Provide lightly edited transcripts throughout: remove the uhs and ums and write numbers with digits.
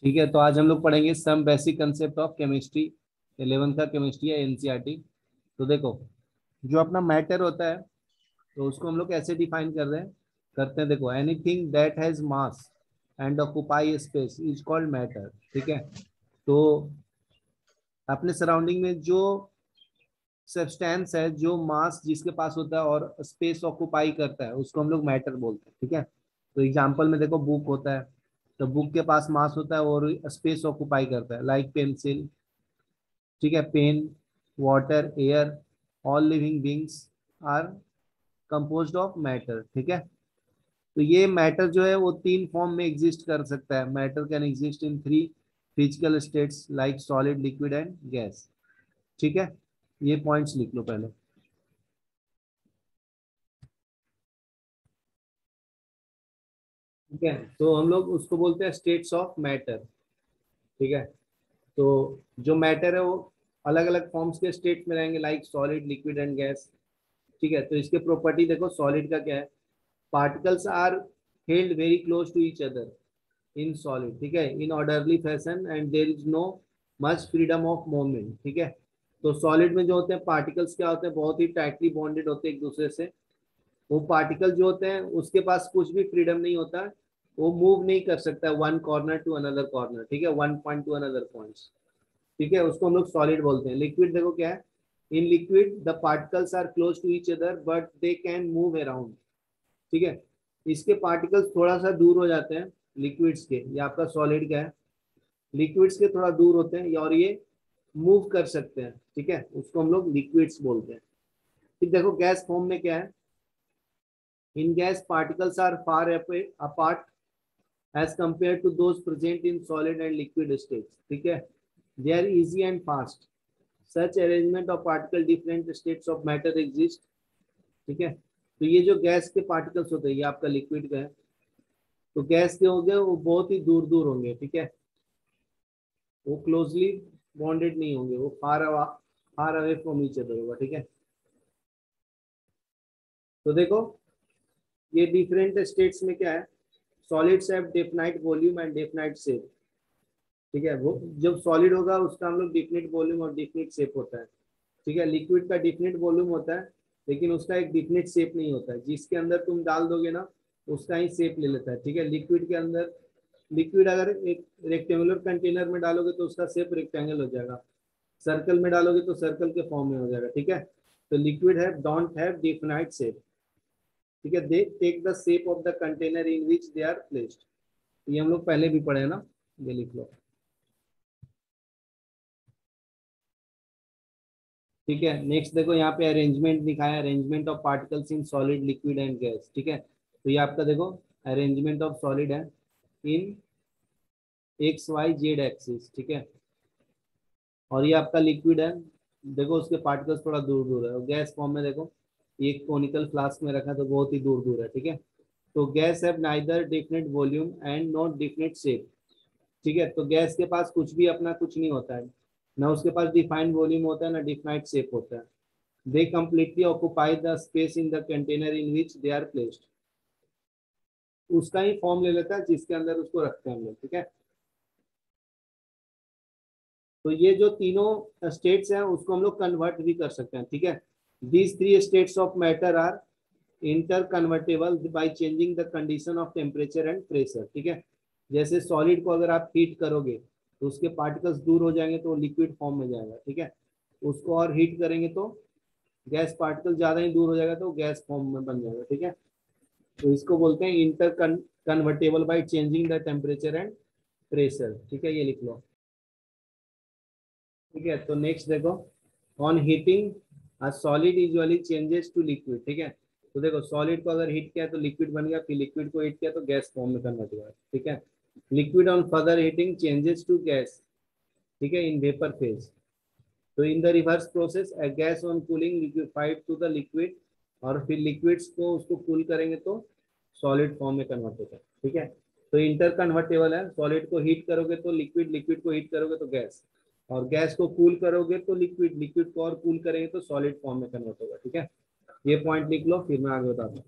ठीक है, तो आज हम लोग पढ़ेंगे some basic concept of chemistry. 11th का केमिस्ट्री है, एनसीईआरटी। तो देखो, जो अपना मैटर होता है तो उसको हम लोग कैसे डिफाइन कर रहे हैं करते हैं। देखो, anything that has mass and occupy space is called matter. ठीक है, तो अपने सराउंडिंग में जो सब्सटेंस है, जो मास जिसके पास होता है और स्पेस ऑक्यूपाई करता है, उसको हम लोग मैटर बोलते हैं। ठीक है, तो एग्जांपल में देखो, बुक होता है, तो बुक के पास मास होता है और स्पेस ऑक्यूपाई करता है, लाइक पेंसिल। ठीक है, pen, water, air, all living beings are composed of matter. ठीक है, तो ये मैटर जो है वो तीन फॉर्म में एग्जिस्ट कर सकता है। Matter can exist in three physical states like solid, liquid and gas. ठीक है, ये पॉइंट्स लिख लो पहले। ठीक है, तो हम लोग उसको बोलते हैं स्टेट्स ऑफ मैटर। ठीक है, तो जो मैटर है वो अलग अलग फॉर्म्स के स्टेट में रहेंगे, like solid, liquid and gas. ठीक है, तो इसके प्रॉपर्टी देखो, सॉलिड का क्या है, particles are held very close to each other in solid. ठीक है, in orderly fashion and there is no much freedom of movement. ठीक है, तो सॉलिड में जो होते हैं पार्टिकल्स क्या होते हैं, बहुत ही टाइटली बॉन्डेड होते हैं एक दूसरे से। वो पार्टिकल जो होते हैं उसके पास कुछ भी फ्रीडम नहीं होता है, वो मूव नहीं कर सकता है one corner to another corner. ठीक है, one point to another point. ठीक है, उसको हम लोग सॉलिड बोलते हैं। लिक्विड देखो क्या है, in liquid the particles are close to each other but they can move around. ठीक है, इसके पार्टिकल्स थोड़ा सा दूर हो जाते हैं लिक्विड्स के। ये आपका सॉलिड का है, लिक्विड्स के थोड़ा दूर होते हैं और ये मूव कर सकते हैं। ठीक है, उसको हम लोग लिक्विड्स बोलते हैं। ठीक, देखो गैस फॉर्म में क्या है, in gas particles are far apart as compared to those present in solid and liquid states. ठीक है, they are easy and fast. Such arrangement of particle different states of matter exist. ठीक है, तो ये जो गैस के particles होते हैं, ये आपका लिक्विड का है, तो गैस के होंगे वो बहुत ही दूर दूर होंगे। ठीक है, वो क्लोजली बॉन्डेड नहीं होंगे, वो far away from each other होगा। ठीक है, तो देखो ये डिफरेंट स्टेट्स में क्या है, solids have definite volume and definite shape. ठीक है, वो जब सॉलिड होगा उसका हम लोग डिफिनिट वॉल्यूम और डिफिनिट शेप होता है। ठीक है, लिक्विड का डिफिनिट वॉल्यूम होता है लेकिन उसका एक डिफिनिट शेप नहीं होता है, जिसके अंदर तुम डाल दोगे ना उसका ही शेप ले लेता है। ठीक है, लिक्विड के अंदर, लिक्विड अगर एक रेक्टेंगुलर कंटेनर में डालोगे तो उसका शेप रेक्टेंगल हो जाएगा, सर्कल में डालोगे तो सर्कल के फॉर्म में हो जाएगा। ठीक है, तो लिक्विड है डोंट हैव डिफिनाइट शेप। ठीक है, they take the shape of the container in which they are placed. ये हम लोग पहले भी पढ़े हैं ना, ये लिख लो। ठीक है, नेक्स्ट देखो यहाँ पे अरेंजमेंट दिखाया, arrangement of particles in solid, liquid and gas. ठीक है, तो ये आपका देखो अरेंजमेंट ऑफ सॉलिड है इन एक्स वाई जेड एक्सिस। ठीक है, और ये आपका लिक्विड है, देखो उसके पार्टिकल्स थोड़ा दूर दूर है। और गैस फॉर्म में देखो, ये एक कोनिकल फ्लास्क में रखा तो बहुत ही दूर दूर है। ठीक है, तो guys have neither definite volume and not definite shape. ठीक है, तो गैस के पास कुछ भी अपना कुछ नहीं होता है, ना उसके पास डिफाइंड वॉल्यूम होता है ना डिफाइंड शेप होता है। They completely occupy the space in the container in which they are placed. उसका ही फॉर्म ले लेता है जिसके अंदर उसको रखते हैं हम लोग। ठीक है, तो ये जो तीनों स्टेट्स हैं उसको हम लोग कन्वर्ट भी कर सकते हैं। ठीक है, these three states of matter are interconvertible by changing the condition of temperature and pressure. ठीक है, जैसे सॉलिड को अगर आप हीट करोगे तो उसके पार्टिकल्स दूर हो जाएंगे तो लिक्विड फॉर्म में जाएगा। ठीक है, उसको और हीट करेंगे तो गैस पार्टिकल ज्यादा ही दूर हो जाएगा तो गैस फॉर्म में बन जाएगा। ठीक है, तो इसको बोलते हैं inter convertible by changing the temperature and pressure. ठीक है, ये लिख लो। ठीक है, तो नेक्स्ट देखो, on heating a solid usually changes to liquid. ठीक है, तो देखो सॉलिड को अगर हीट किया तो लिक्विड बन गया, फिर लिक्विड को हीट किया तो गैस फॉर्म में कन्वर्ट हुआ। ठीक है, liquid on further heating changes to gas. ठीक है, इन वेपर फेज। तो in the reverse process a gas on cooling liquefied to the liquid, और फिर लिक्विड्स को उसको कूल करेंगे तो सॉलिड फॉर्म में कन्वर्ट होता है। ठीक है, तो इंटर कन्वर्टेबल है, सॉलिड को हीट करोगे तो लिक्विड, लिक्विड को हीट करोगे तो गैस, और गैस को कूल करोगे तो लिक्विड, लिक्विड को और कूल करेंगे तो सॉलिड फॉर्म में कन्वर्ट होगा। ठीक है, ये पॉइंट लिख लो, फिर मैं आगे बताता हूँ।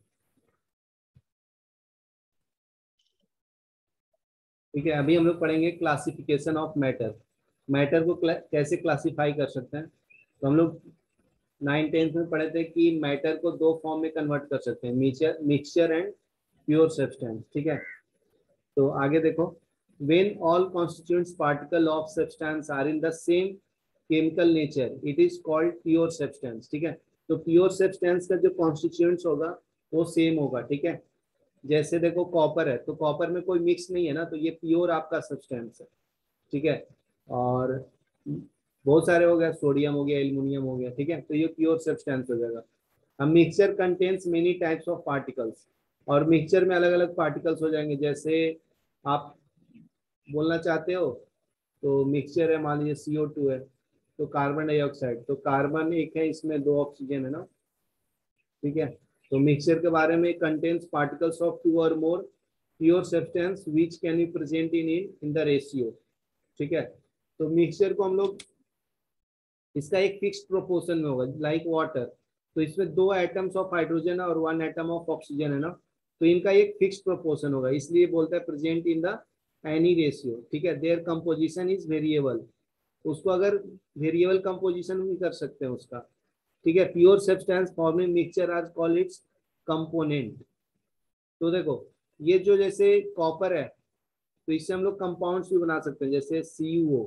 ठीक है, अभी हम लोग पढ़ेंगे क्लासिफिकेशन ऑफ मैटर। मैटर को कैसे क्लासिफाई कर सकते हैं। तो हम लोग 9th-10th में पढ़े थे कि मैटर को दो फॉर्म में कन्वर्ट कर सकते हैं, मिक्सचर एंड प्योर सब्सटेंस। ठीक है, तो आगे देखो, when all constituents particle of substance are in the same chemical nature it is called pure substance। ठीक है, तो प्योर सब्सटेंस का जो कॉन्स्टिट्यूएंट्स होगा वो सेम होगा। ठीक है, जैसे देखो कॉपर है, तो कॉपर में कोई मिक्स नहीं है ना, तो ये प्योर आपका सब्सटेंस है। ठीक है, और बहुत सारे हो गए, सोडियम हो गया, एल्युमिनियम हो गया। ठीक है, तो ये प्योर सब्सटेंस हो जाएगा। अब mixture contains many types of particles, और मिक्सचर में अलग अलग पार्टिकल्स हो जाएंगे। जैसे आप बोलना चाहते हो तो मिक्सचर है, मान लीजिए CO2 है, तो कार्बन डाइऑक्साइड, तो कार्बन एक है, इसमें 2 ऑक्सीजन है ना। ठीक है, तो मिक्सचर के बारे में, कंटेन्स पार्टिकल्स ऑफ 2 और मोर pure substance which can be present in the ratio. ठीक है, तो मिक्सचर को हम लोग, इसका एक फिक्स्ड प्रोपोर्शन में होगा, लाइक वाटर, तो इसमें 2 एटम्स ऑफ हाइड्रोजन और 1 एटम ऑफ ऑक्सीजन है ना, तो इनका एक फिक्स्ड प्रोपोर्शन होगा, इसलिए बोलता है present in the any ratio. ठीक है, देयर कंपोजिशन इज वेरिएबल, उसको अगर वेरिएबल कंपोजिशन भी कर सकते हैं उसका। ठीक है, प्योर सब्सटेंस फॉर्मिंग मिक्सचर आज कॉल इट्स कंपोनेंट। तो देखो, ये जो जैसे कॉपर है, तो इससे हम लोग कंपाउंड्स भी बना सकते हैं, जैसे CuO,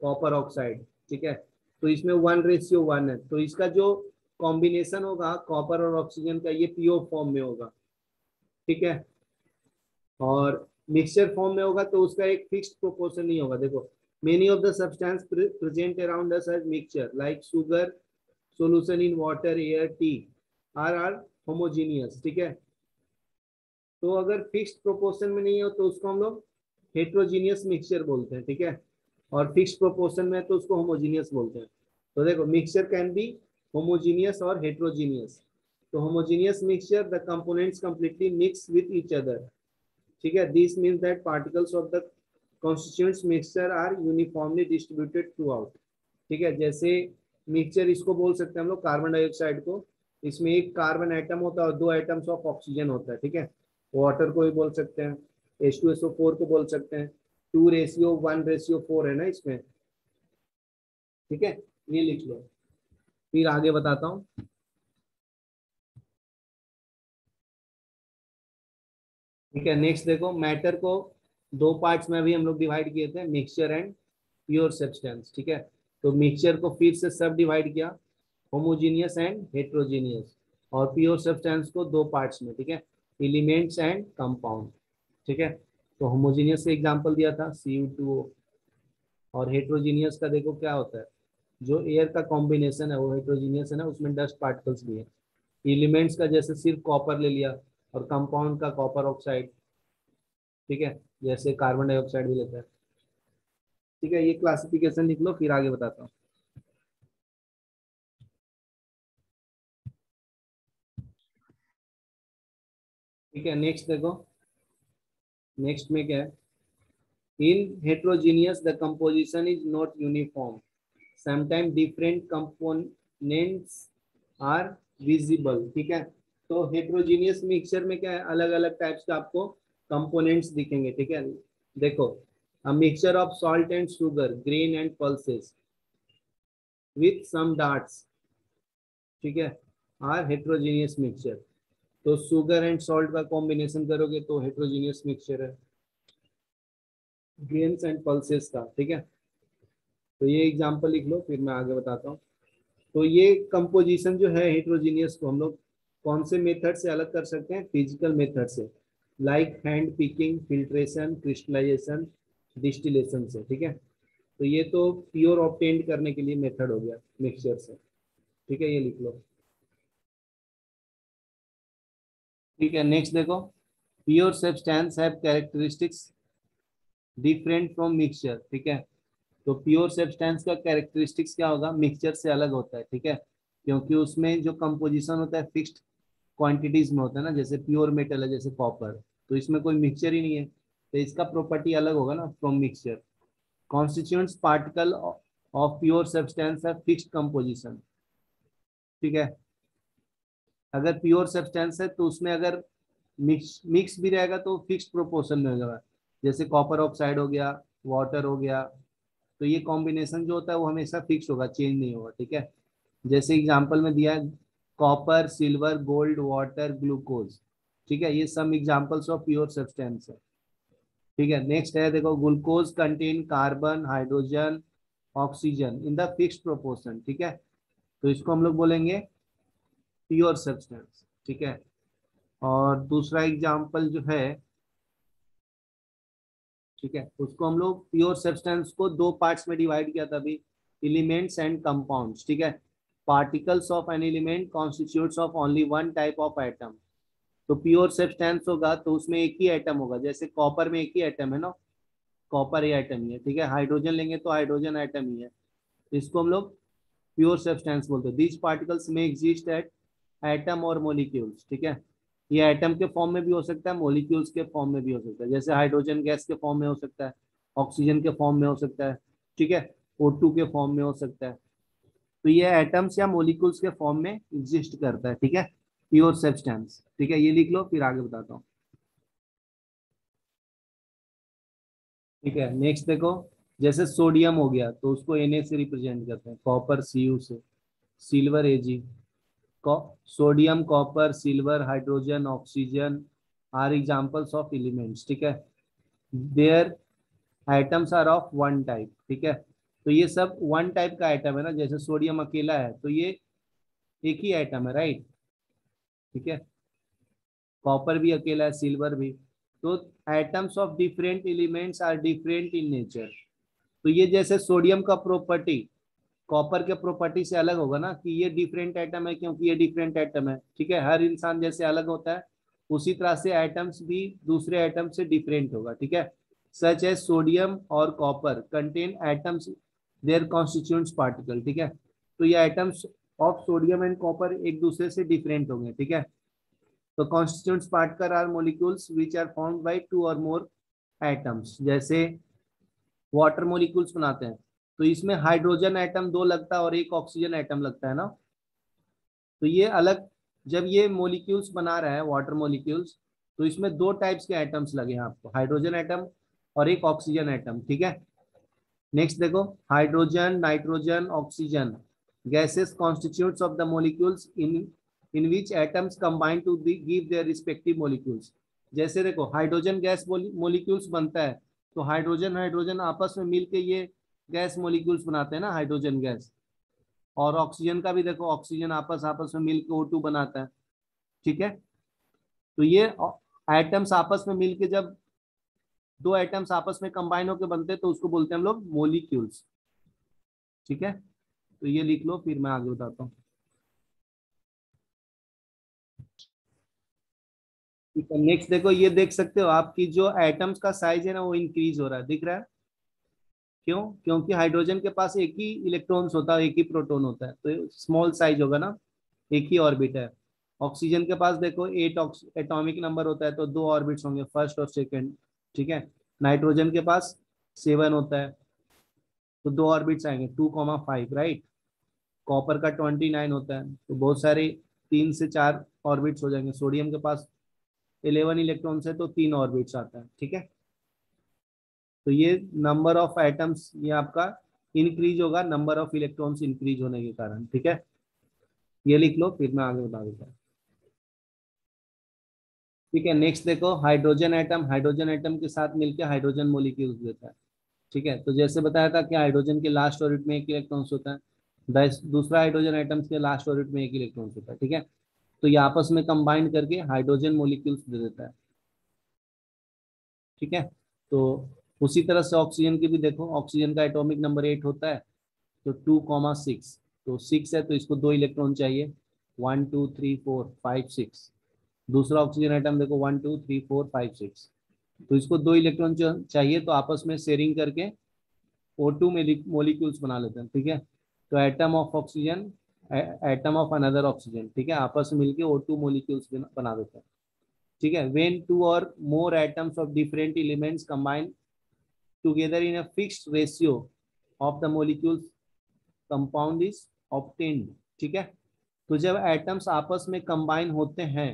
कॉपर ऑक्साइड। ठीक है, तो इसमें 1:1 है, तो इसका जो कॉम्बिनेशन होगा कॉपर और ऑक्सीजन का, ये प्योर फॉर्म में होगा। ठीक है, और मिक्सचर फॉर्म में होगा तो उसका एक फिक्स्ड प्रोपोर्शन नहीं होगा। देखो, many of the substance present around us as mixture like sugar solution in water, air, tea are homogeneous। ठीक है, तो अगर फिक्स्ड प्रोपोर्शन में नहीं हो तो उसको हम लोग हेट्रोजीनियस मिक्सचर बोलते हैं। ठीक है, और फिक्स्ड प्रोपोर्शन में तो उसको होमोजीनियस बोलते हैं। तो देखो, मिक्सचर कैन बी होमोजीनियस और हेट्रोजीनियस। तो homogeneous mixture, the components completely mix with each other. ठीक है, this means that particles of the constituents mixture are uniformly distributed throughout। ठीक है, जैसे मिक्सचर इसको बोल सकते हैं हम लोग कार्बन डाइऑक्साइड को, इसमें एक कार्बन एटम होता है और 2 एटम्स ऑफ ऑक्सीजन होता है। ठीक है, वाटर को भी बोल सकते हैं, H2SO4 को बोल सकते हैं, 2:1:4 है ना इसमें। ठीक है, ये लिख लो, फिर आगे बताता हूँ। ठीक है, नेक्स्ट देखो, मैटर को 2 पार्ट्स में भी हम लोग डिवाइड किए थे, मिक्सचर एंड प्योर सब्सटेंस। ठीक है, तो मिक्सचर को फिर से सब डिवाइड किया, होमोजीनियस एंड हेट्रोजीनियस, और प्योर सब्सटेंस को 2 पार्ट्स में। ठीक है, एलिमेंट्स एंड कंपाउंड। ठीक है, तो होमोजीनियस का एग्जांपल दिया था CU2O, और हेट्रोजीनियस का देखो क्या होता है, जो एयर का कॉम्बिनेशन है वो हेट्रोजीनियस है ना, उसमें डस्ट पार्टिकल्स भी है। एलिमेंट्स का जैसे सिर्फ कॉपर ले लिया, और कंपाउंड का कॉपर ऑक्साइड। ठीक है, जैसे कार्बन डाइऑक्साइड भी लेता है। ठीक है, ये क्लासिफिकेशन लिख लो, फिर आगे बताता हूँ। ठीक है, नेक्स्ट देखो, नेक्स्ट में क्या है, in heterogeneous the composition is not uniform, sometime different components are visible. ठीक है, तो हेट्रोजीनियस मिक्सचर में क्या है, अलग अलग टाइप्स का आपको कंपोनेंट्स दिखेंगे। ठीक है, देखो, a mixture of salt and sugar, grain and pulses with some darts। ठीक है, आर हेट्रोजीनियस मिक्सचर। तो शुगर एंड सॉल्ट का कॉम्बिनेशन करोगे तो हेट्रोजीनियस मिक्सचर है, ग्रेन्स एंड पल्सेस का। ठीक है, तो ये एग्जांपल लिख लो, फिर मैं आगे बताता हूँ। तो ये कंपोजिशन जो है हेट्रोजीनियस को हम लोग कौन से मेथड से अलग कर सकते हैं, फिजिकल मेथड से, like hand picking, filtration, crystallisation, distillation से। ठीक है, तो ये तो प्योर ऑब्टेंड करने के लिए मेथड हो गया मिक्सचर से। ठीक है, ये लिख लो। ठीक है, नेक्स्ट देखो, pure substance have characteristics different from mixture. ठीक है, तो प्योर सब्सटेंस का कैरेक्टरिस्टिक्स क्या होगा, मिक्सचर से अलग होता है। ठीक है, क्योंकि उसमें जो कंपोजिशन होता है फिक्स्ड क्वांटिटीज में होता है ना, जैसे प्योर मेटल है जैसे कॉपर, तो इसमें कोई मिक्सचर ही नहीं है, तो इसका प्रॉपर्टी अलग होगा ना from mixture. Constituents particle of pure substance है फिक्स्ड कंपोजिशन। ठीक है, अगर प्योर सब्सटेंस है तो उसमें अगर मिक्स मिक्स भी रहेगा तो फिक्स्ड प्रोपोर्शन में होगा। जैसे कॉपर ऑक्साइड हो गया, वाटर हो गया, तो ये कॉम्बिनेशन जो होता है वो हमेशा फिक्स होगा, चेंज नहीं होगा, ठीक है। जैसे एग्जांपल में दिया है copper, silver, gold, water, glucose, ठीक है, ये सब एग्जांपल्स ऑफ प्योर सब्सटेंस है, ठीक है। नेक्स्ट है देखो, glucose contain carbon, hydrogen, oxygen in the fixed proportion, ठीक है, तो इसको हम लोग बोलेंगे प्योर सब्सटेंस, ठीक है। और दूसरा एग्जांपल जो है, ठीक है, उसको हम लोग प्योर सब्सटेंस को दो पार्ट्स में डिवाइड किया था अभी, एलिमेंट्स एंड कंपाउंड्स, ठीक है। Particles of an element constitutes of only one type of atom. तो प्योर सब्सटेंस होगा तो उसमें एक ही एटम होगा, जैसे कॉपर में एक ही एटम है ना, कॉपर ही एटम ही है, ठीक है। हाइड्रोजन लेंगे तो हाइड्रोजन एटम ही है, इसको हम लोग प्योर सब्सटेंस बोलते हैं। दीज पार्टिकल्स में एग्जिस्ट एट एटम और मोलिक्यूल्स, ठीक है। ये एटम के फॉर्म में भी हो सकता है, मोलिक्यूल्स के फॉर्म में भी हो सकता है, जैसे हाइड्रोजन गैस के फॉर्म में हो सकता है, ऑक्सीजन के फॉर्म में हो सकता है, ठीक है, O2 के फॉर्म में हो सकता है। तो ये एटम्स या मोलिक्यूल्स के फॉर्म में एग्जिस्ट करता है, ठीक है, प्योर सब्सटेंस, ठीक है। ये लिख लो, फिर आगे बताता हूँ, ठीक है। नेक्स्ट देखो, जैसे सोडियम हो गया तो उसको Na से रिप्रेजेंट करते हैं, कॉपर Cu से, silver Ag। Sodium, copper, silver, hydrogen, oxygen are examples of elements, ठीक है। Their atoms are of one type, ठीक है। तो ये सब वन टाइप का एटम है ना, जैसे सोडियम अकेला है तो ये एक ही एटम है, राइट, ठीक है। कॉपर भी अकेला है, सिल्वर भी। तो atoms of different elements are different in nature. तो ये जैसे सोडियम का प्रॉपर्टी कॉपर के प्रॉपर्टी से अलग होगा ना, कि ये डिफरेंट एटम है क्योंकि ये डिफरेंट एटम है, ठीक है। हर इंसान जैसे अलग होता है उसी तरह से एटम्स भी दूसरे एटम से डिफरेंट होगा, ठीक है। सच एज सोडियम और copper contain atoms their constituents particle, ठीक है। तो ये atoms of sodium and copper एक दूसरे से डिफरेंट होंगे, ठीक है। तो constituents particle are molecules which are formed by two or more atoms. जैसे वाटर मॉलिक्यूल्स बनाते हैं तो इसमें हाइड्रोजन एटम दो लगता है और एक ऑक्सीजन एटम लगता है ना, तो ये अलग, जब ये मॉलिक्यूल्स बना रहा है वाटर मॉलिक्यूल्स, तो इसमें दो टाइप्स के एटम्स लगे हैं आपको, हाइड्रोजन एटम और एक ऑक्सीजन एटम, ठीक है। नेक्स्ट देखो, hydrogen, nitrogen, oxygen gases constitutes of the molecules in which atoms combine to give their respective molecules. जैसे देखो हाइड्रोजन गैस मॉलिक्यूल्स बनता है, तो हाइड्रोजन हाइड्रोजन आपस में मिलके ये गैस मॉलिक्यूल्स बनाते हैं ना, हाइड्रोजन गैस। और ऑक्सीजन का भी देखो, ऑक्सीजन आपस आपस में मिलकर O2 बनाता है, ठीक है। तो ये एटम्स आपस में मिलके, जब दो एटम्स आपस में कंबाइन होकर बनते हैं तो उसको बोलते हैं हम लोग मोलिक्यूल्स, ठीक है। तो ये लिख लो, फिर मैं आगे बताता हूँ, ठीक है। नेक्स्ट देखो, ये देख सकते हो आपकी जो एटम्स का साइज है ना वो इंक्रीज हो रहा है, दिख रहा है, क्यों? क्योंकि हाइड्रोजन के पास एक ही इलेक्ट्रॉन्स होता है, एक ही प्रोटॉन होता है, तो स्मॉल साइज होगा ना, एक ही ऑर्बिट है। ऑक्सीजन के पास देखो 8 एटॉमिक नंबर होता है, तो दो ऑर्बिट्स होंगे, फर्स्ट और सेकंड, ठीक है। नाइट्रोजन के पास 7 होता है, तो दो ऑर्बिट्स आएंगे, 2,5, राइट। कॉपर का 29 होता है, तो बहुत सारे 3 से 4 ऑर्बिट्स हो जाएंगे। सोडियम के पास 11 इलेक्ट्रॉन्स है, तो 3 ऑर्बिट्स आता है, ठीक है। तो ये नंबर ऑफ एटम्स ये आपका इंक्रीज होगा, नंबर ऑफ इलेक्ट्रॉन्स इंक्रीज होने के कारण, ठीक है। ये लिख लो, फिर मैं आगे बता देता हूँ, ठीक है। नेक्स्ट देखो, हाइड्रोजन एटम के साथ मिलकर हाइड्रोजन मोलिक्यूल्स देता है, ठीक है। तो जैसे बताया था कि हाइड्रोजन के लास्ट ऑर्बिट में एक इलेक्ट्रॉन्स होता है, दूसरा हाइड्रोजन एटम्स के लास्ट ऑर्बिट में एक इलेक्ट्रॉन्स होता है, ठीक है। तो ये आपस में कंबाइन करके हाइड्रोजन मोलिक्यूल्स दे देता है, ठीक है। तो उसी तरह से ऑक्सीजन की भी देखो, ऑक्सीजन का एटॉमिक नंबर 8 होता है, तो 2,6, तो 6 है तो इसको दो इलेक्ट्रॉन चाहिए, 1 2 3 4 5 6। दूसरा ऑक्सीजन एटम देखो, 1 2 3 4 5 6, तो इसको दो इलेक्ट्रॉन चाहिए, तो आपस में शेयरिंग करके O2 मोलिक्यूल्स बना लेते हैं, ठीक है। तो atom of oxygen, atom of another oxygen, ठीक है, आपस में मिलके O2 मोलिक्यूल्स बना देते हैं, ठीक है। When to or more atoms of different elements combine together in a fixed ratio of the molecules, compound is obtained, ठीक है। तो जब एटम्स आपस में कंबाइन होते हैं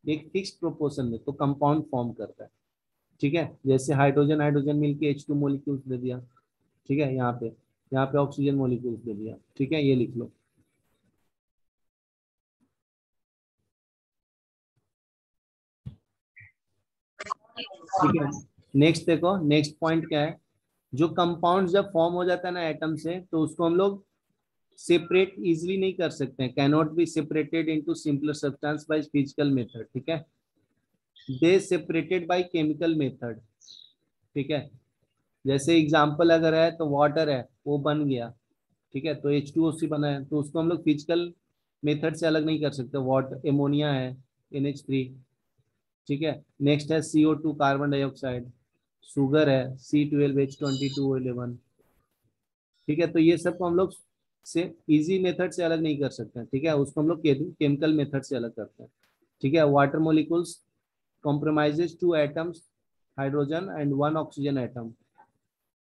एक फिक्स्ड प्रोपोर्शन में, तो कंपाउंड फॉर्म करता है, ठीक है, जैसे हाइड्रोजन हाइड्रोजन मिलके H2 मॉलिक्यूल्स दे दिया। ठीक है, यहाँ पे ऑक्सीजन मॉलिक्यूल्स दे दिया। ठीक है, ये लिख लो। ठीक है, नेक्स्ट देखो, नेक्स्ट पॉइंट क्या है, जो कंपाउंड जब फॉर्म हो जाता है ना एटम से, तो उसको हम लोग सेपरेट इजिली नहीं कर सकते हैं, cannot be separated into simpler substance by physical method. ठीक है, दे सेपरेटेड बाय केमिकल मेथड। ठीक है, जैसे एग्जांपल अगर है तो वाटर है, वो बन गया। ठीक है, तो H2O बना है, तो उसको हम लोग फिजिकल मेथड से अलग नहीं कर सकते। वाटर, एमोनिया है, NH3। ठीक है, नेक्स्ट है CO2 कार्बन डाइऑक्साइड, शुगर है C12H22O11। ठीक है, तो ये सब को हम लोग से इजी मेथड से अलग नहीं कर सकते हैं। ठीक है, उसको हम लोग केमिकल मेथड से अलग करते हैं। ठीक है, water molecules comprises two atoms, hydrogen and one oxygen atom.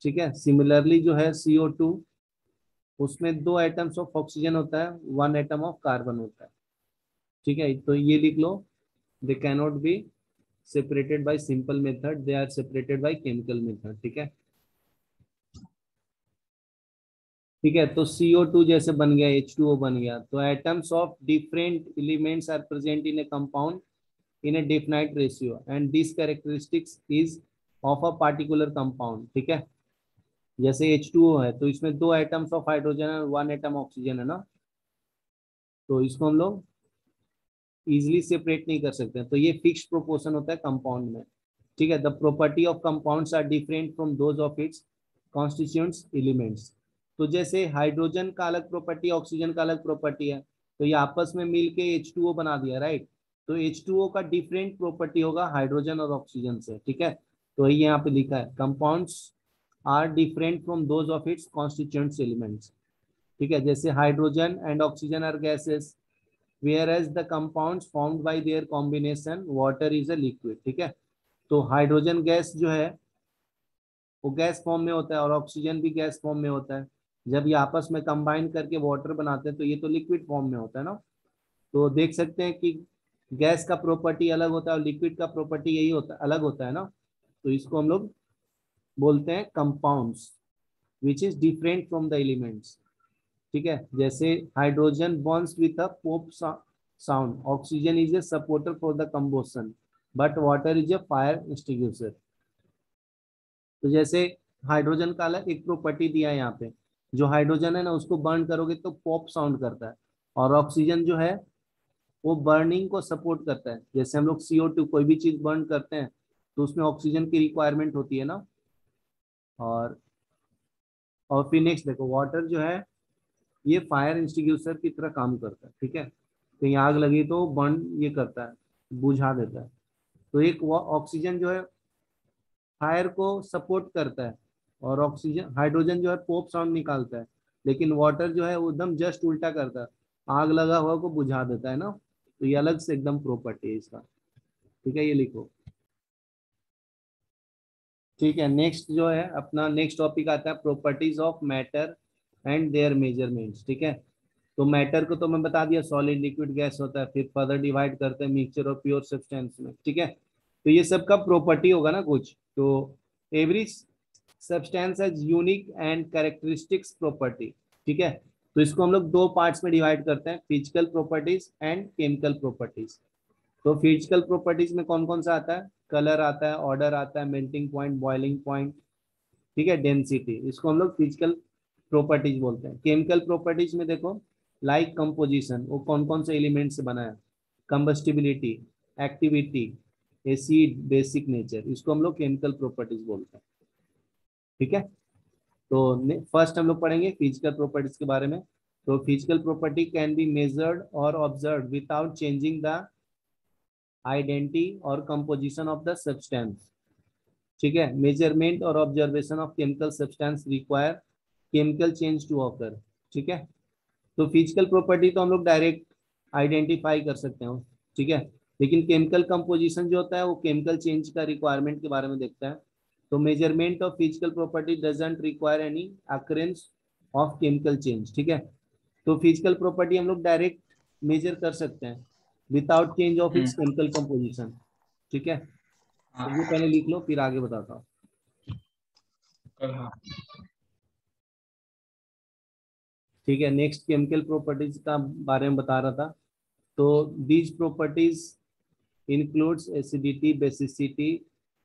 ठीक है, सिमिलरली जो है CO2, उसमें दो एटम्स ऑफ ऑक्सीजन होता है, वन एटम ऑफ कार्बन होता है। ठीक है, तो ये लिख लो, they cannot be separated by simple method, they are separated by chemical method. ठीक है। ठीक है, तो CO2 जैसे बन गया, H2O बन गया, तो atoms of different elements are present in a compound in a definite ratio and this characteristics is of a particular compound। ठीक है, जैसे H2O है, तो इसमें दो एटम्स ऑफ हाइड्रोजन और वन एटम ऑक्सीजन है ना, तो इसको हम लोग इजिली सेपरेट नहीं कर सकते, तो ये फिक्स प्रोपोर्शन होता है कंपाउंड में। ठीक है, the property of compounds are different from those of its constituents elements. तो जैसे हाइड्रोजन का अलग प्रॉपर्टी, ऑक्सीजन का अलग प्रॉपर्टी है, तो ये आपस में मिलके H2O बना दिया, राइट। तो H2O का डिफरेंट प्रॉपर्टी होगा हाइड्रोजन और ऑक्सीजन से। ठीक है, तो ये यहाँ पे लिखा है, compounds are different from those of its constituents elements. ठीक है, जैसे hydrogen and oxygen are gases, whereas the compounds formed by their combination water is a liquid। ठीक है, तो हाइड्रोजन गैस जो है वो गैस फॉर्म में होता है और ऑक्सीजन भी गैस फॉर्म में होता है। जब ये आपस में कंबाइन करके वाटर बनाते हैं तो ये तो लिक्विड फॉर्म में होता है ना। तो देख सकते हैं कि गैस का प्रॉपर्टी अलग होता है और लिक्विड का प्रॉपर्टी यही होता है, अलग होता है ना। तो इसको हम लोग बोलते हैं compounds which is different from the elements. ठीक है, जैसे hydrogen bonds with a pop sound, oxygen is a supporter for the combustion, but water is a fire extinguisher. तो जैसे हाइड्रोजन का अलग एक प्रॉपर्टी दिया है यहाँ पे, जो हाइड्रोजन है ना उसको बर्न करोगे तो पॉप साउंड करता है, और ऑक्सीजन जो है वो बर्निंग को सपोर्ट करता है। जैसे हम लोग CO2 कोई भी चीज बर्न करते हैं तो उसमें ऑक्सीजन की रिक्वायरमेंट होती है ना। और फिर नेक्स्ट देखो, वाटर जो है ये फायर इंस्टिट्यूटर की तरह काम करता है। ठीक है, कहीं आग लगी तो बर्न ये करता है, बुझा देता है। तो एक ऑक्सीजन जो है फायर को सपोर्ट करता है, और ऑक्सीजन हाइड्रोजन जो है पोप साउंड निकालता है, लेकिन वाटर जो है वो एकदम जस्ट उल्टा करता है, आग लगा हुआ को बुझा देता है ना। तो ये अलग से एकदम प्रॉपर्टी है इसका। ठीक है, ये लिखो। ठीक है, नेक्स्ट जो है अपना नेक्स्ट टॉपिक आता है properties of matter and their measurements. ठीक है, तो मैटर को तो मैं बता दिया, सॉलिड लिक्विड गैस होता है, फिर फर्दर डिवाइड करते हैं मिक्सचर और प्योर सब्सटेंस में। ठीक है, तो ये सब का प्रॉपर्टी होगा ना कुछ, तो every substance has unique and characteristics property. ठीक है, तो इसको हम लोग दो पार्ट्स में डिवाइड करते हैं, physical properties and chemical properties. तो फिजिकल प्रॉपर्टीज में कौन कौन सा आता है, कलर आता है, ऑर्डर आता है, मेल्टिंग पॉइंट, बॉइलिंग पॉइंट, ठीक है, डेंसिटी, इसको हम लोग फिजिकल प्रॉपर्टीज बोलते हैं। केमिकल प्रॉपर्टीज में देखो, लाइक कंपोजिशन, वो कौन कौन से एलिमेंट से बना है, कंबस्टिबिलिटी, एक्टिविटी, एसिड, बेसिक नेचर, इसको हम लोग केमिकल प्रॉपर्टीज बोलते हैं। ठीक है, तो फर्स्ट हम लोग पढ़ेंगे फिजिकल प्रॉपर्टीज के बारे में। तो physical property can be measured or observe without changing the identity or composition of the substance. ठीक है, measurement or observation of chemical substance require chemical change to occur. ठीक है, तो फिजिकल प्रॉपर्टी तो हम लोग डायरेक्ट आइडेंटिफाई कर सकते हैं। ठीक है, लेकिन केमिकल कंपोजिशन जो होता है वो केमिकल चेंज का रिक्वायरमेंट के बारे में देखता है। तो measurement of physical property doesn't require any occurrence of chemical change. ठीक है, तो फिजिकल प्रॉपर्टी हम लोग डायरेक्ट मेजर कर सकते हैं without change of its chemical composition. ठीक है, हाँ तो ये पहले लिख लो फिर आगे बताता हूँ। हाँ ठीक है, नेक्स्ट केमिकल प्रॉपर्टीज का बारे में बता रहा था। तो these properties includes acidity, basicity,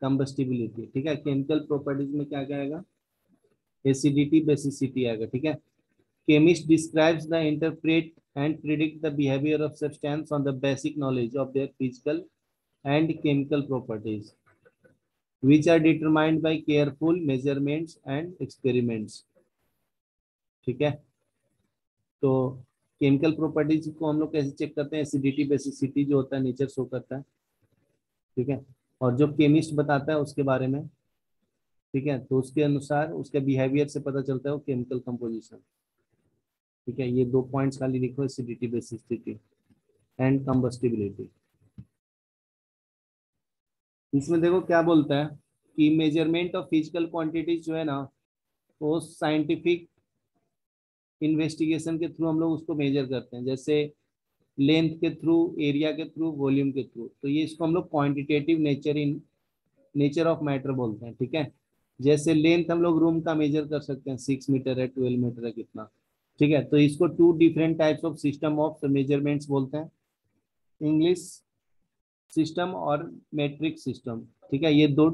combustibility. ठीक है, केमिकल प्रॉपर्टीज में क्या क्या आएगा? एसिडिटी, बेसिसिटी आएगा। ठीक है, chemist describes the interpret and predict the behaviour of substance on the basic knowledge of their physical and chemical properties which are determined by careful measurements and experiments। ठीक है, तो केमिकल प्रॉपर्टीज को हम लोग कैसे चेक करते हैं? Acidity, basicity जो होता है नेचर शो करता है। ठीक है, और जो केमिस्ट बताता है उसके बारे में। ठीक है, तो उसके अनुसार उसके बिहेवियर से पता चलता है वो केमिकल कंपोजिशन। ठीक है, ये 2 पॉइंट्स खाली लिखो, एसिडिटी, बेसिसिटी एंड कंबस्टिबिलिटी। इसमें देखो क्या बोलता है कि मेजरमेंट ऑफ फिजिकल क्वांटिटीज जो है ना, वो साइंटिफिक इन्वेस्टिगेशन के थ्रू हम लोग उसको मेजर करते हैं। जैसे लेंथ के थ्रू, एरिया के थ्रू, वॉल्यूम के थ्रू। तो ये इसको हम लोग क्वांटिटेटिव नेचर ऑफ मैटर बोलते हैं। ठीक है, जैसे लेंथ हम लोग रूम का मेजर कर सकते हैं, 6 मीटर है, 12 मीटर है, कितना। ठीक है, तो इसको 2 different types of system of measurements बोलते हैं, इंग्लिश सिस्टम और मेट्रिक सिस्टम। ठीक है, ये दो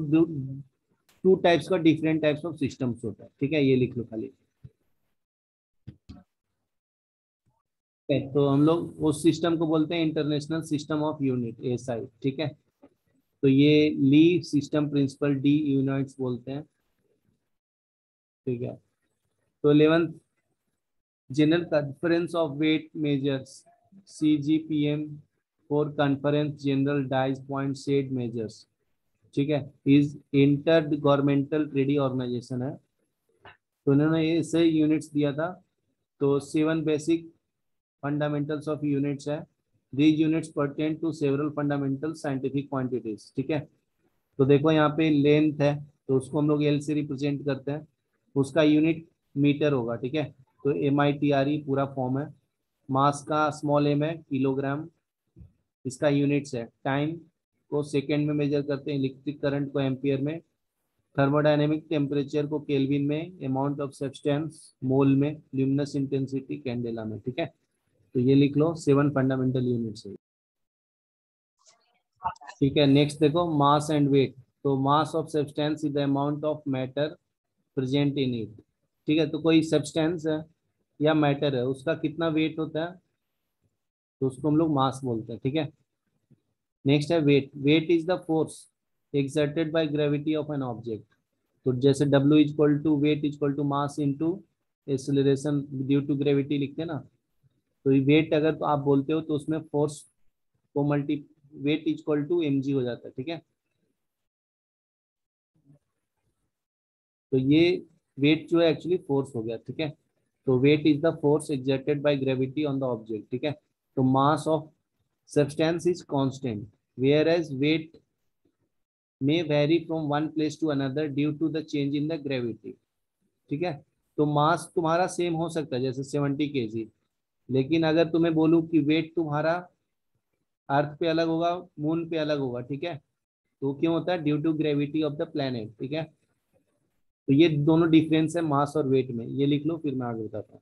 2 टाइप्स का डिफरेंट टाइप्स ऑफ सिस्टम्स होता है। ठीक है, ये लिख लो खाली। तो हम लोग उस सिस्टम को बोलते हैं international system of unit, SI. ठीक है, तो ये ली सिस्टम प्रिंसिपल, डी यूनिट्स बोलते हैं। ठीक है, तो 11th general conference of weight measures, CGPM, for conference general डाइज पॉइंट सेट मेजर्स। ठीक है, is intergovernmental treaty organisation है। तो उन्होंने ऐसे यूनिट्स दिया था। तो 7 बेसिक फंडामेंटल्स ऑफ यूनिट्स है। These units pertain to several fundamental scientific quantities. ठीक है, तो देखो यहाँ पे लेंथ है, तो उसको हम लोग एल से रिप्रेजेंट करते हैं। उसका यूनिट मीटर होगा। ठीक है, तो MITRE पूरा फॉर्म है। मास का स्मॉल m है, किलोग्राम। इसका यूनिट्स है। टाइम को सेकेंड में मेजर करते हैं, इलेक्ट्रिक करंट को एम्पियर में, थर्मोडायनेमिक टेम्परेचर को केल्विन में, अमाउंट ऑफ सब्सटेंस मोल में, ल्यूमिनस इंटेंसिटी कैंडेला में। ठीक है, तो ये लिख लो, 7 फंडामेंटल यूनिट्स है। ठीक है, नेक्स्ट देखो, मास एंड वेट। तो mass of substance is the amount of matter present in it. ठीक है, तो कोई सब्सटेंस है या मैटर है, उसका कितना वेट होता है, तो उसको हम लोग मास बोलते हैं। ठीक है, नेक्स्ट है weight. Weight is the force exerted by gravity of an object. तो जैसे W equal to weight equal to mass into acceleration due to gravity लिखते हैं ना। तो ये वेट अगर तो आप बोलते हो तो उसमें फोर्स को multi, weight equal to mg हो जाता है। ठीक है, तो ये वेट जो है एक्चुअली फोर्स हो गया। ठीक है, तो weight is the force exerted by gravity on the object. ठीक है, तो mass of substance is constant, whereas weight may vary from one place to another due to the change in the gravity। ठीक है, तो मास तुम्हारा same हो सकता है जैसे 70 kg, लेकिन अगर तुम्हें बोलूं कि वेट तुम्हारा अर्थ पे अलग होगा, मून पे अलग होगा। ठीक है, तो क्यों होता है? Due to gravity of the planet. ठीक है, तो ये दोनों डिफरेंस है मास और वेट में, ये लिख लो फिर मैं आगे बताता हूँ।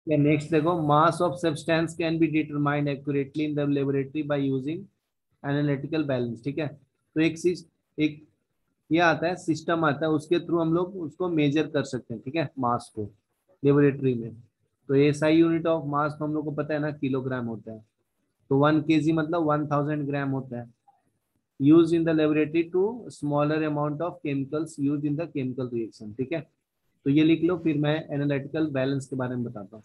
नेक्स्ट देखो, मास of substance can be determined accurately in the laboratory by using analytical balance. ठीक है, तो एक ये आता है, सिस्टम आता है, उसके थ्रू हम लोग उसको मेजर कर सकते हैं। ठीक है, मास को लेबोरेटरी में। तो एसआई यूनिट ऑफ मास तो हम लोग को पता है ना, किलोग्राम होता है। तो 1 kg मतलब 1000 ग्राम होता है। Use in the laboratory to smaller amount of chemicals use in the chemical reaction. ठीक है, तो ये लिख लो फिर मैं एनालिटिकल बैलेंस के बारे में बताता हूँ।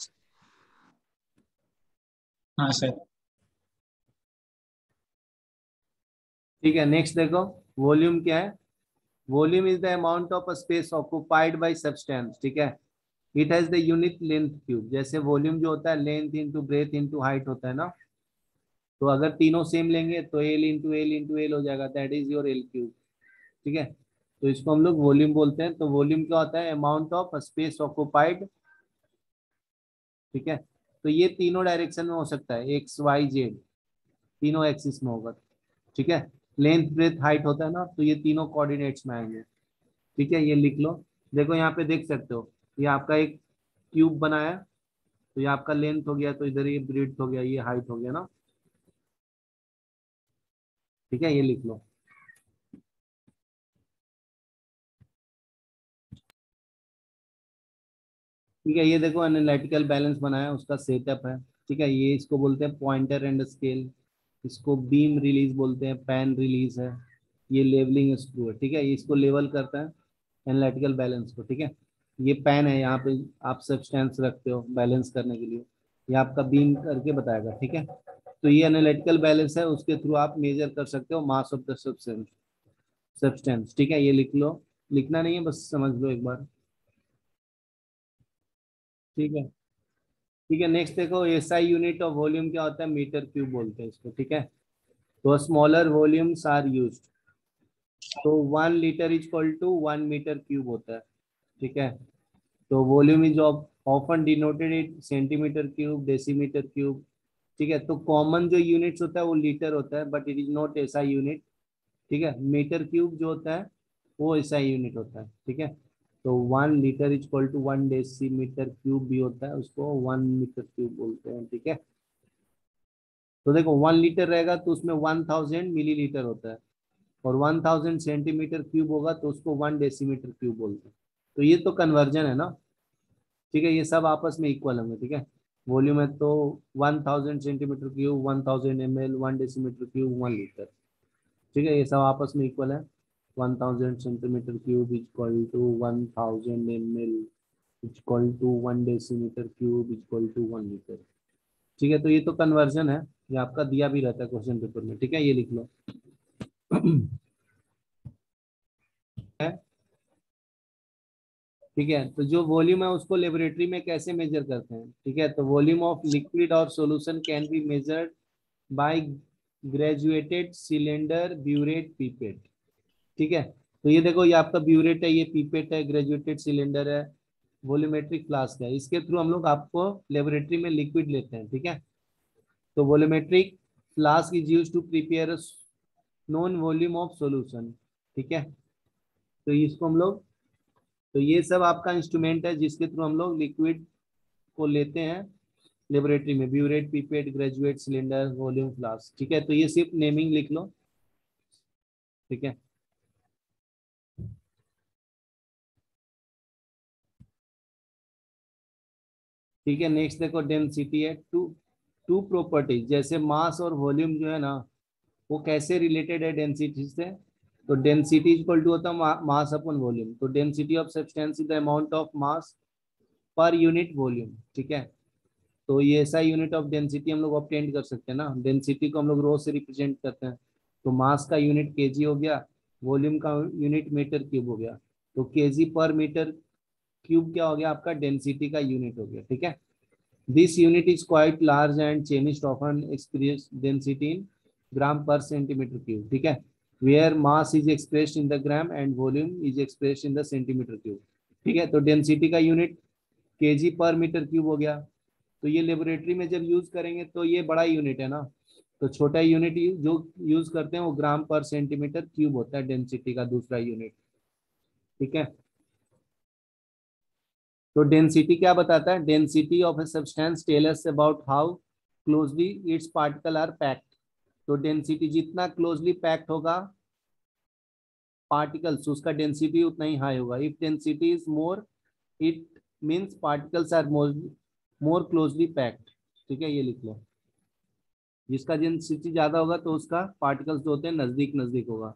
हाँ सर। ठीक है, नेक्स्ट देखो, वॉल्यूम क्या है? Volume is the amount of space occupied by substance. ठीक है, it has the unit length cube. जैसे वॉल्यूम जो होता है length into breadth into height होता है ना, तो अगर तीनों सेम लेंगे तो L into L into L हो जाएगा, that is your L cube. ठीक है, तो इसको हम लोग वॉल्यूम बोलते हैं। तो वॉल्यूम क्या होता है? Amount of space occupied. ठीक है, तो ये तीनों डायरेक्शन में हो सकता है, एक्स वाई जेड। तीनों एक्सिस में होगा। ठीक है, लेंथ ब्रेथ हाइट होता है ना, तो ये तीनों कोऑर्डिनेट्स में आएंगे। ठीक है, ये लिख लो। देखो यहाँ पे देख सकते हो, ये आपका एक क्यूब बनाया, तो ये आपका लेंथ हो गया, तो इधर ये ब्रेड्थ हो गया, ये हाइट हो गया ना। ठीक है, ये लिख लो। ठीक है, ये देखो एनालिटिकल बैलेंस बनाया, उसका सेटअप है। ठीक है, ये इसको बोलते हैं पॉइंटर एंड स्केल, इसको बीम रिलीज बोलते हैं, पैन रिलीज है, ये लेवलिंग स्क्रू है। ठीक है, ये इसको लेवल करता है एनालिटिकल बैलेंस को। ठीक है, ये पैन है, यहाँ पे आप सब्सटेंस रखते हो बैलेंस करने के लिए, ये आपका बीम करके बताएगा। ठीक है, तो ये एनालिटिकल बैलेंस है, उसके थ्रू आप मेजर कर सकते हो मास ऑफ द सब्सटेंस। ठीक है, ये लिख लो, लिखना नहीं है, बस समझ लो एक बार। ठीक है, ठीक है, नेक्स्ट देखो, एसआई यूनिट ऑफ वॉल्यूम क्या होता है, मीटर क्यूब बोलते हैं इसको। ठीक है, तो स्मॉलर वॉल्यूम्स आर यूज्ड, तो 1 litre is equal to 1 metre cube होता है। ठीक है, तो volume is often denoted in centimetre cube, decimetre cube. ठीक है, तो कॉमन जो यूनिट्स होता है वो लीटर होता है, but it is not SI unit. ठीक है, मीटर क्यूब जो होता है वो एसआई यूनिट होता है। ठीक है, तो 1 litre is equal to 1 decimetre cube भी होता है, उसको 1 मीटर क्यूब बोलते हैं। ठीक है, तो देखो 1 लीटर रहेगा तो उसमें 1000 मिलीलीटर होता है, और 1000 सेंटीमीटर क्यूब होगा तो उसको 1 डेसीमीटर क्यूब बोलते हैं। तो ये तो कन्वर्जन है ना। ठीक है, ये सब आपस में इक्वल होंगे। ठीक है, वॉल्यूम है तो 1000 centimetre cube, 1000 ml, 1 decimetre cube, 1 litre. ठीक है, ये सब आपस में इक्वल है। 1000 centimetre cube is equal to 1000 ml is equal to 1 decimetre cube is equal to 1 litre. ठीक है, तो ये तो कन्वर्जन है, ये आपका दिया भी रहता है क्वेश्चन पेपर में। ठीक है, ये लिख लो। है, ठीक है, तो जो वॉल्यूम है उसको लेबोरेटरी में कैसे मेजर करते हैं। ठीक है, तो वॉल्यूम ऑफ लिक्विड और solution can be measured by graduated cylinder burette pipette. ठीक है, तो ये देखो, ये आपका ब्यूरेट है, ये पीपेट है, ग्रेजुएटेड सिलेंडर है, वॉल्यूमेट्रिक फ्लास्क है, इसके थ्रू हम लोग आपको लेबोरेटरी में लिक्विड लेते हैं। ठीक है, तो volumetric flask is use to prepare known volume of solution. ठीक है, तो इसको हम लोग, तो ये सब आपका इंस्ट्रूमेंट है जिसके थ्रू हम लोग लिक्विड को लेते हैं लेबोरेटरी में, burette, pipette, graduate, cylinder, volume, flask. ठीक है, तो ये सिर्फ नेमिंग लिख लो। ठीक है, ठीक है, नेक्स्ट देखो, डेंसिटी है। टू टू प्रॉपर्टीज, जैसे मास और वॉल्यूम जो है ना, वो कैसे रिलेटेड है डेंसिटी से। तो डेंसिटी इक्वल टू होता है मास अपन वॉल्यूम, तो density of substance is the amount of mass per unit volume. ठीक है, तो ये ऐसा यूनिट ऑफ डेंसिटी हम लोग ऑब्टेन कर सकते हैं ना, डेंसिटी को हम लोग रो से रिप्रेजेंट करते हैं, तो मास का यूनिट केजी हो गया, वॉल्यूम का यूनिट मीटर क्यूब हो गया, तो केजी पर मीटर क्यूब क्या हो गया आपका, डेंसिटी का यूनिट हो गया। ठीक है, this unit is quite large and chemist often express density in gram per centimetre cube. ठीक है, where mass is expressed in the gram and volume is expressed in the centimetre cube. ठीक है, तो density का unit KG per metre cube हो गया, तो ये लेबोरेटरी में जब यूज करेंगे तो ये बड़ा यूनिट है ना, तो छोटा यूनिट जो यूज करते हैं वो ग्राम पर सेंटीमीटर क्यूब होता है, डेंसिटी का दूसरा यूनिट। ठीक है, तो डेंसिटी क्या बताता है, density of a substance tell us about how closely its particle are packed. तो डेंसिटी जितना क्लोजली पैक्ड होगा पार्टिकल्स, उसका डेंसिटी उतना ही हाई होगा। If density is more, it means particles are more closely packed. ठीक है, ये लिख लो, जिसका डेंसिटी ज्यादा होगा तो उसका पार्टिकल्स जो होते हैं नजदीक नजदीक होगा।